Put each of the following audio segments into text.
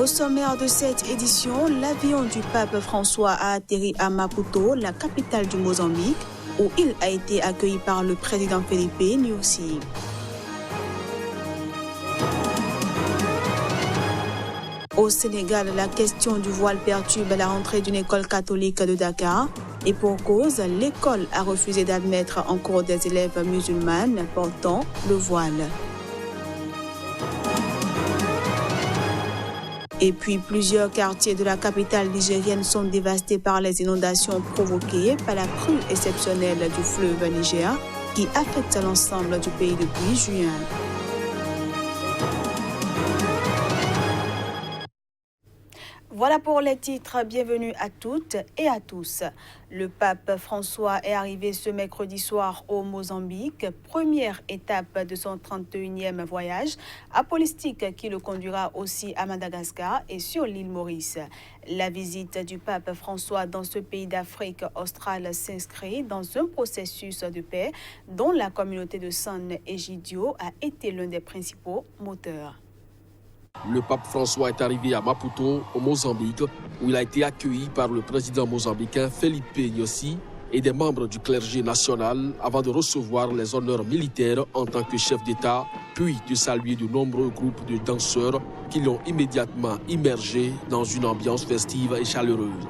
Au sommaire de cette édition, l'avion du pape François a atterri à Maputo, la capitale du Mozambique, où il a été accueilli par le président Felipe Nyusi. Au Sénégal, la question du voile perturbe la rentrée d'une école catholique de Dakar. Et pour cause, l'école a refusé d'admettre en cours des élèves musulmanes portant le voile. Et puis, plusieurs quartiers de la capitale nigérienne sont dévastés par les inondations provoquées par la crue exceptionnelle du fleuve Niger qui affecte l'ensemble du pays depuis juin. Voilà pour les titres. Bienvenue à toutes et à tous. Le pape François est arrivé ce mercredi soir au Mozambique, première étape de son 31e voyage apostolique qui le conduira aussi à Madagascar et sur l'île Maurice. La visite du pape François dans ce pays d'Afrique australe s'inscrit dans un processus de paix dont la communauté de San Egidio a été l'un des principaux moteurs. Le pape François est arrivé à Maputo, au Mozambique, où il a été accueilli par le président mozambicain Felipe Nyusi et des membres du clergé national avant de recevoir les honneurs militaires en tant que chef d'État, puis de saluer de nombreux groupes de danseurs qui l'ont immédiatement immergé dans une ambiance festive et chaleureuse.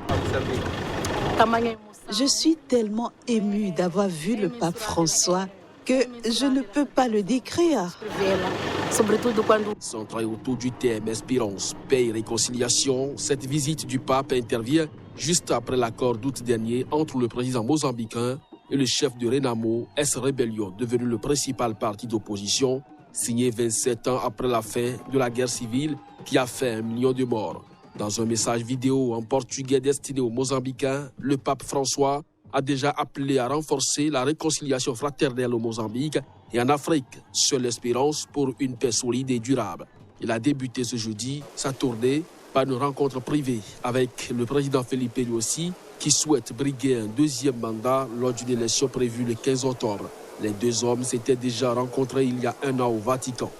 Je suis tellement émue d'avoir vu le pape François que je ne peux pas le décrire. Centré autour du thème Espérance, paix et réconciliation, cette visite du pape intervient juste après l'accord d'août dernier entre le président mozambicain et le chef de Renamo, ex-rébellion devenu le principal parti d'opposition, signé 27 ans après la fin de la guerre civile qui a fait 1 million de morts. Dans un message vidéo en portugais destiné aux Mozambicains, le pape François a déjà appelé à renforcer la réconciliation fraternelle au Mozambique et en Afrique, seule espérance pour une paix solide et durable. Il a débuté ce jeudi sa tournée par une rencontre privée avec le président Felipe Nyusi qui souhaite briguer un deuxième mandat lors d'une élection prévue le 15 octobre. Les deux hommes s'étaient déjà rencontrés il y a 1 an au Vatican.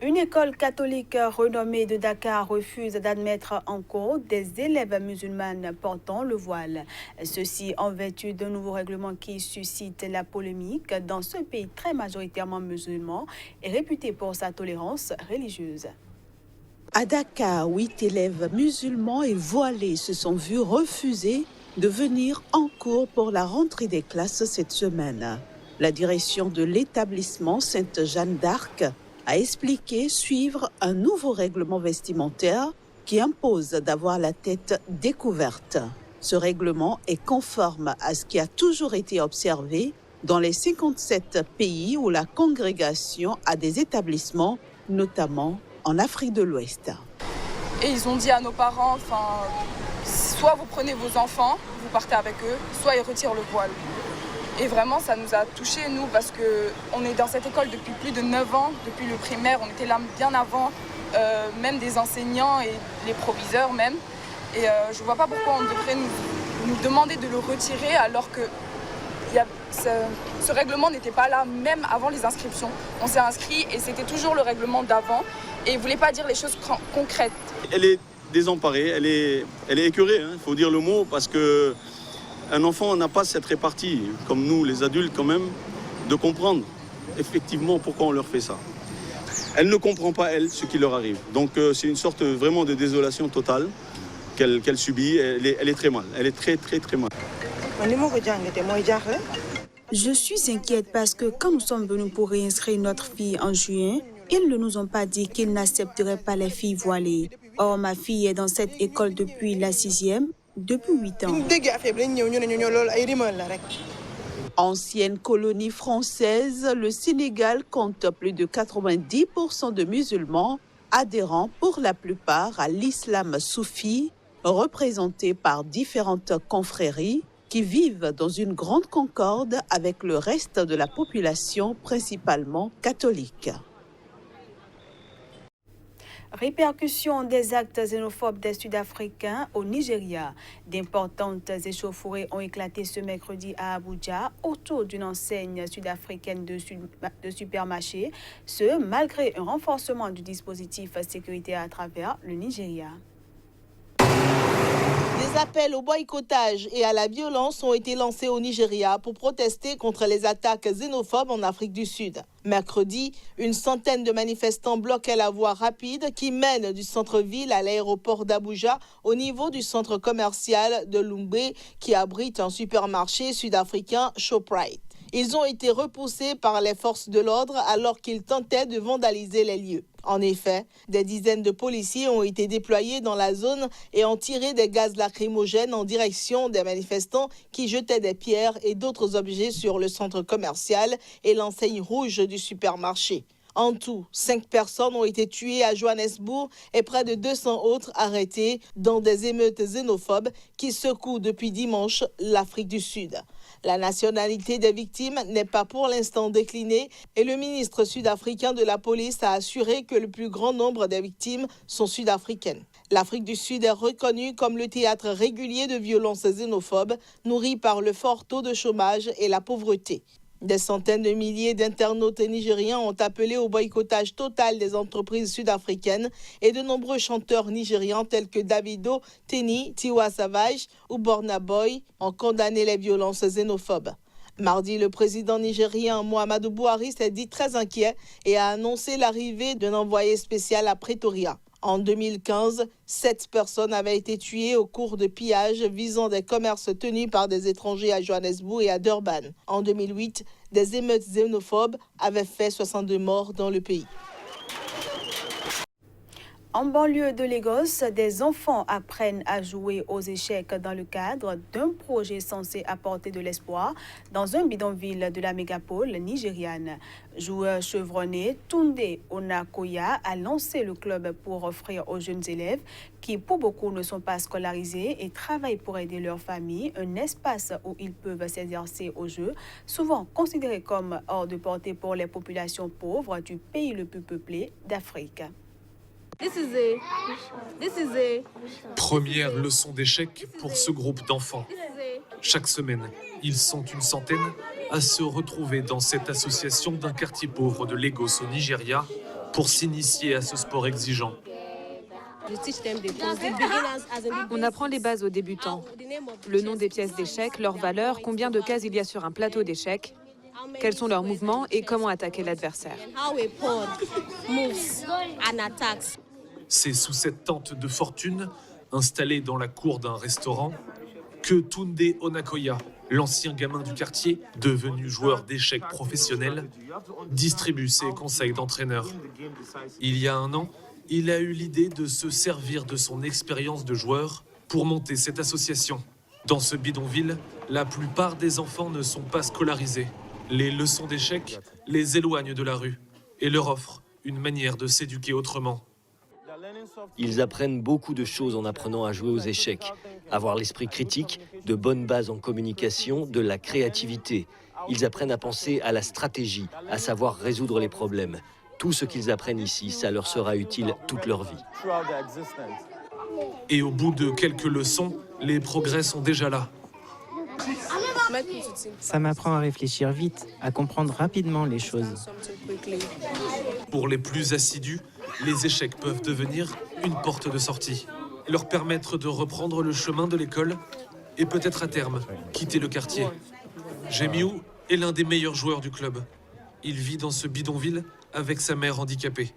Une école catholique renommée de Dakar refuse d'admettre en cours des élèves musulmanes portant le voile. Ceci en vertu d'un nouveau règlement qui suscite la polémique dans ce pays très majoritairement musulman et réputé pour sa tolérance religieuse. À Dakar, 8 élèves musulmans et voilés se sont vus refuser de venir en cours pour la rentrée des classes cette semaine. La direction de l'établissement Sainte-Jeanne d'Arc a expliqué suivre un nouveau règlement vestimentaire qui impose d'avoir la tête découverte. Ce règlement est conforme à ce qui a toujours été observé dans les 57 pays où la congrégation a des établissements, notamment en Afrique de l'Ouest. Et ils ont dit à nos parents, soit vous prenez vos enfants, vous partez avec eux, soit ils retirent le voile. Et vraiment, ça nous a touchés, nous, parce qu'on est dans cette école depuis plus de 9 ans, depuis le primaire, on était là bien avant, même des enseignants et les proviseurs même. Et je ne vois pas pourquoi on devrait nous demander de le retirer alors que ce règlement n'était pas là, même avant les inscriptions. On s'est inscrit et c'était toujours le règlement d'avant et il ne voulait pas dire les choses concrètes. Elle est désemparée, elle est écœurée, il faut dire le mot, parce que un enfant n'a pas cette répartie, comme nous les adultes quand même, de comprendre effectivement pourquoi on leur fait ça. Elle ne comprend pas, elle, ce qui leur arrive. Donc c'est une sorte vraiment de désolation totale qu'elle subit. Elle est très mal, elle est très mal. Je suis inquiète parce que quand nous sommes venus pour réinscrire notre fille en juin, ils ne nous ont pas dit qu'ils n'accepteraient pas les filles voilées. Or, ma fille est dans cette école depuis la 6e, depuis 8 ans. Ancienne colonie française, le Sénégal compte plus de 90% de musulmans adhérents pour la plupart à l'islam soufi, représenté par différentes confréries qui vivent dans une grande concorde avec le reste de la population, principalement catholique. Répercussions des actes xénophobes des Sud-Africains au Nigeria. D'importantes échauffourées ont éclaté ce mercredi à Abuja autour d'une enseigne sud-africaine de supermarché, ce malgré un renforcement du dispositif sécuritaire à travers le Nigeria. Des appels au boycottage et à la violence ont été lancés au Nigeria pour protester contre les attaques xénophobes en Afrique du Sud. Mercredi, une centaine de manifestants bloquaient la voie rapide qui mène du centre-ville à l'aéroport d'Abuja au niveau du centre commercial de Lungbe qui abrite un supermarché sud-africain Shoprite. Ils ont été repoussés par les forces de l'ordre alors qu'ils tentaient de vandaliser les lieux. En effet, des dizaines de policiers ont été déployés dans la zone et ont tiré des gaz lacrymogènes en direction des manifestants qui jetaient des pierres et d'autres objets sur le centre commercial et l'enseigne rouge du supermarché. En tout, 5 personnes ont été tuées à Johannesburg et près de 200 autres arrêtées dans des émeutes xénophobes qui secouent depuis dimanche l'Afrique du Sud. La nationalité des victimes n'est pas pour l'instant déclinée et le ministre sud-africain de la police a assuré que le plus grand nombre des victimes sont sud-africaines. L'Afrique du Sud est reconnue comme le théâtre régulier de violences xénophobes nourries par le fort taux de chômage et la pauvreté. Des centaines de milliers d'internautes nigériens ont appelé au boycottage total des entreprises sud-africaines et de nombreux chanteurs nigérians tels que Davido, Tenny, Tiwa Savage ou Burna Boy ont condamné les violences xénophobes. Mardi, le président nigérien Muhammadu Buhari s'est dit très inquiet et a annoncé l'arrivée d'un envoyé spécial à Pretoria. En 2015, 7 personnes avaient été tuées au cours de pillages visant des commerces tenus par des étrangers à Johannesburg et à Durban. En 2008, des émeutes xénophobes avaient fait 62 morts dans le pays. En banlieue de Lagos, des enfants apprennent à jouer aux échecs dans le cadre d'un projet censé apporter de l'espoir dans un bidonville de la mégapole nigériane. Joueur chevronné, Tunde Onakoya a lancé le club pour offrir aux jeunes élèves qui, pour beaucoup, ne sont pas scolarisés et travaillent pour aider leur famille un espace où ils peuvent s'exercer au jeu, souvent considéré comme hors de portée pour les populations pauvres du pays le plus peuplé d'Afrique. Première leçon d'échec pour ce groupe d'enfants. Chaque semaine, ils sont une centaine à se retrouver dans cette association d'un quartier pauvre de Lagos au Nigeria pour s'initier à ce sport exigeant. On apprend les bases aux débutants. Le nom des pièces d'échecs, leur valeur, combien de cases il y a sur un plateau d'échecs, quels sont leurs mouvements et comment attaquer l'adversaire. C'est sous cette tente de fortune, installée dans la cour d'un restaurant, que Tunde Onakoya, l'ancien gamin du quartier, devenu joueur d'échecs professionnel, distribue ses conseils d'entraîneur. Il y a 1 an, il a eu l'idée de se servir de son expérience de joueur pour monter cette association. Dans ce bidonville, la plupart des enfants ne sont pas scolarisés. Les leçons d'échecs les éloignent de la rue et leur offrent une manière de s'éduquer autrement. Ils apprennent beaucoup de choses en apprenant à jouer aux échecs. Avoir l'esprit critique, de bonnes bases en communication, de la créativité. Ils apprennent à penser à la stratégie, à savoir résoudre les problèmes. Tout ce qu'ils apprennent ici, ça leur sera utile toute leur vie. Et au bout de quelques leçons, les progrès sont déjà là. Ça m'apprend à réfléchir vite, à comprendre rapidement les choses. Pour les plus assidus, les échecs peuvent devenir une porte de sortie, leur permettre de reprendre le chemin de l'école et peut-être à terme quitter le quartier. Jemiou est l'un des meilleurs joueurs du club. Il vit dans ce bidonville avec sa mère handicapée.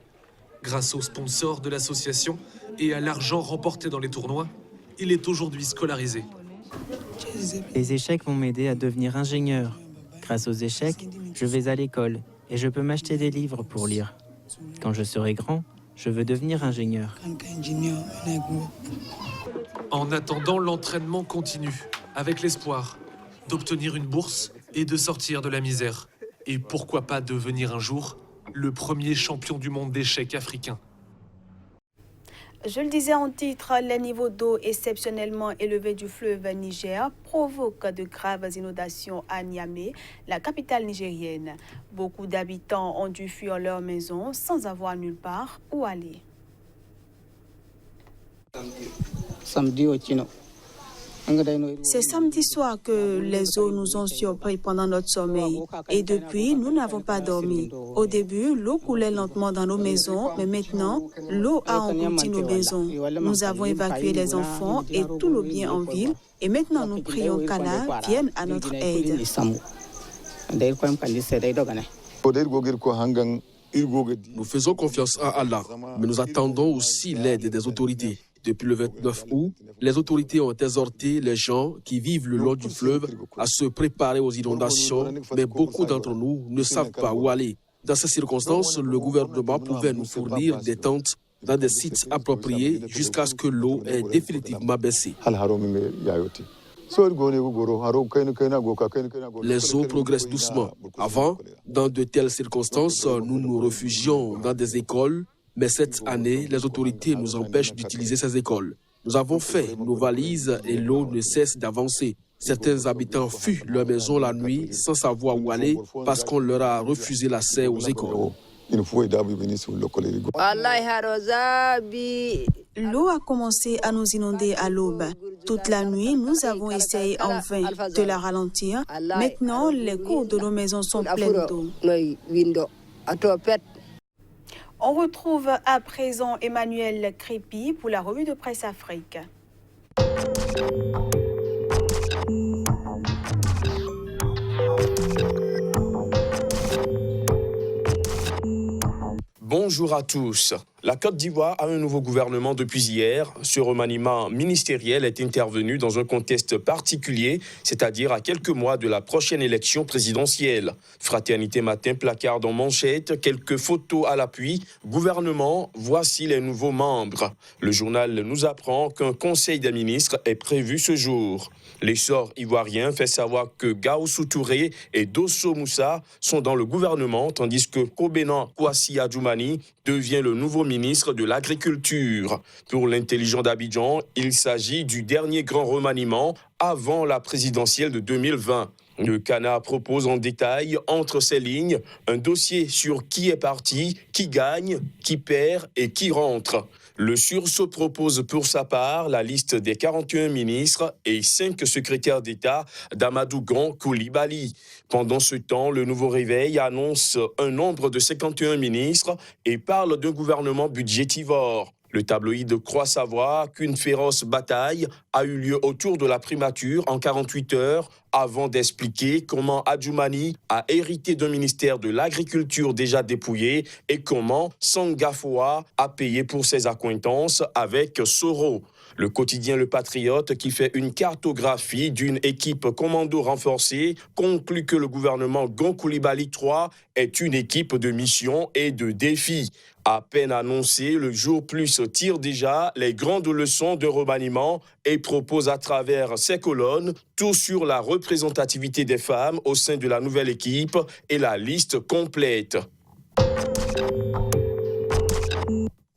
Grâce aux sponsors de l'association et à l'argent remporté dans les tournois, il est aujourd'hui scolarisé. Les échecs vont m'aider à devenir ingénieur. Grâce aux échecs, je vais à l'école et je peux m'acheter des livres pour lire. Quand je serai grand, je veux devenir ingénieur. En attendant, l'entraînement continue, avec l'espoir d'obtenir une bourse et de sortir de la misère. Et pourquoi pas devenir un jour le premier champion du monde d'échecs africain. Je le disais en titre, les niveaux d'eau exceptionnellement élevés du fleuve Niger provoquent de graves inondations à Niamey, la capitale nigérienne. Beaucoup d'habitants ont dû fuir leur maison sans avoir nulle part où aller. C'est samedi soir que les eaux nous ont surpris pendant notre sommeil. Et depuis, nous n'avons pas dormi. Au début, l'eau coulait lentement dans nos maisons, mais maintenant, l'eau a englouti nos maisons. Nous avons évacué les enfants et tous nos biens en ville. Et maintenant, nous prions qu'Allah vienne à notre aide. Nous faisons confiance à Allah, mais nous attendons aussi l'aide des autorités. Depuis le 29 août, les autorités ont exhorté les gens qui vivent le long du fleuve à se préparer aux inondations, mais beaucoup d'entre nous ne savent pas où aller. Dans ces circonstances, le gouvernement pouvait nous fournir des tentes dans des sites appropriés jusqu'à ce que l'eau ait définitivement baissé. Les eaux progressent doucement. Avant, dans de telles circonstances, nous nous réfugions dans des écoles, mais cette année, les autorités nous empêchent d'utiliser ces écoles. Nous avons fait nos valises et l'eau ne cesse d'avancer. Certains habitants fuient leur maison la nuit sans savoir où aller parce qu'on leur a refusé l'accès aux écoles. L'eau a commencé à nous inonder à l'aube. Toute la nuit, nous avons essayé en vain de la ralentir. Maintenant, les cours de nos maisons sont pleines d'eau. On retrouve à présent Emmanuel Crépy pour la revue de presse Afrique. Bonjour à tous. La Côte d'Ivoire a un nouveau gouvernement depuis hier. Ce remaniement ministériel est intervenu dans un contexte particulier, c'est-à-dire à quelques mois de la prochaine élection présidentielle. Fraternité Matin placarde en manchette, quelques photos à l'appui. Gouvernement, voici les nouveaux membres. Le journal nous apprend qu'un conseil des ministres est prévu ce jour. L'essor ivoirien fait savoir que Gaoussou Touré et Dosso Moussa sont dans le gouvernement, tandis que Kobenan Kouassi Adjoumani devient le nouveau ministre de l'Agriculture. Pour l'intelligent d'Abidjan, il s'agit du dernier grand remaniement avant la présidentielle de 2020. Le Canard propose en détail, entre ces lignes, un dossier sur qui est parti, qui gagne, qui perd et qui rentre. Le sursaut propose pour sa part la liste des 41 ministres et 5 secrétaires d'État d'Amadou Gon Coulibaly. Pendant ce temps, le Nouveau Réveil annonce un nombre de 51 ministres et parle d'un gouvernement budgétivore. Le tabloïd croit savoir qu'une féroce bataille a eu lieu autour de la primature en 48 heures avant d'expliquer comment Adjoumani a hérité d'un ministère de l'Agriculture déjà dépouillé et comment Sangafoa a payé pour ses accointances avec Soro. Le quotidien Le Patriote, qui fait une cartographie d'une équipe commando renforcée, conclut que le gouvernement Gon Coulibaly III est une équipe de mission et de défi. À peine annoncé, le jour plus tire déjà les grandes leçons de remaniement et propose à travers ses colonnes tout sur la représentativité des femmes au sein de la nouvelle équipe et la liste complète.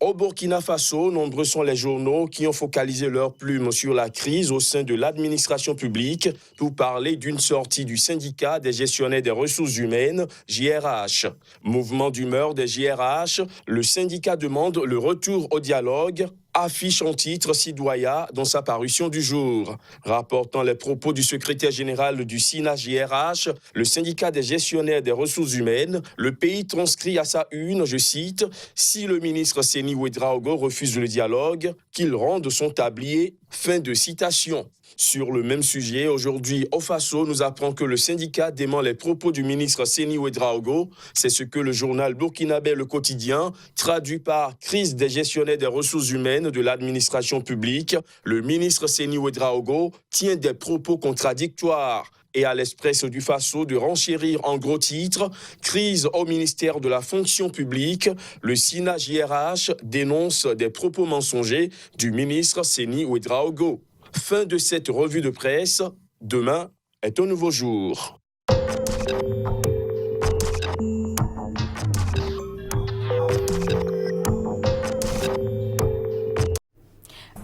Au Burkina Faso, nombreux sont les journaux qui ont focalisé leurs plumes sur la crise au sein de l'administration publique pour parler d'une sortie du syndicat des gestionnaires des ressources humaines, JRH. Mouvement d'humeur des JRH, le syndicat demande le retour au dialogue, affiche en titre Sidoya dans sa parution du jour. Rapportant les propos du secrétaire général du SINA-JRH, le syndicat des gestionnaires des ressources humaines, le pays transcrit à sa une, je cite, « Si le ministre Seni Ouedraogo refuse le dialogue, qu'il rende son tablier ». Fin de citation. Sur le même sujet, aujourd'hui, au Faso nous apprend que le syndicat dément les propos du ministre Seni Ouedraogo. C'est ce que le journal burkinabé Le Quotidien traduit par « Crise des gestionnaires des ressources humaines de l'administration publique ». Le ministre Seni Ouedraogo tient des propos contradictoires. Et à l'Express du Faso de renchérir en gros titres, crise au ministère de la fonction publique, le SINA-JRH dénonce des propos mensongers du ministre Seni Ouedraogo. Fin de cette revue de presse, demain est un nouveau jour.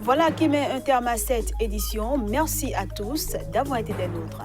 Voilà qui met un terme à cette édition. Merci à tous d'avoir été des nôtres.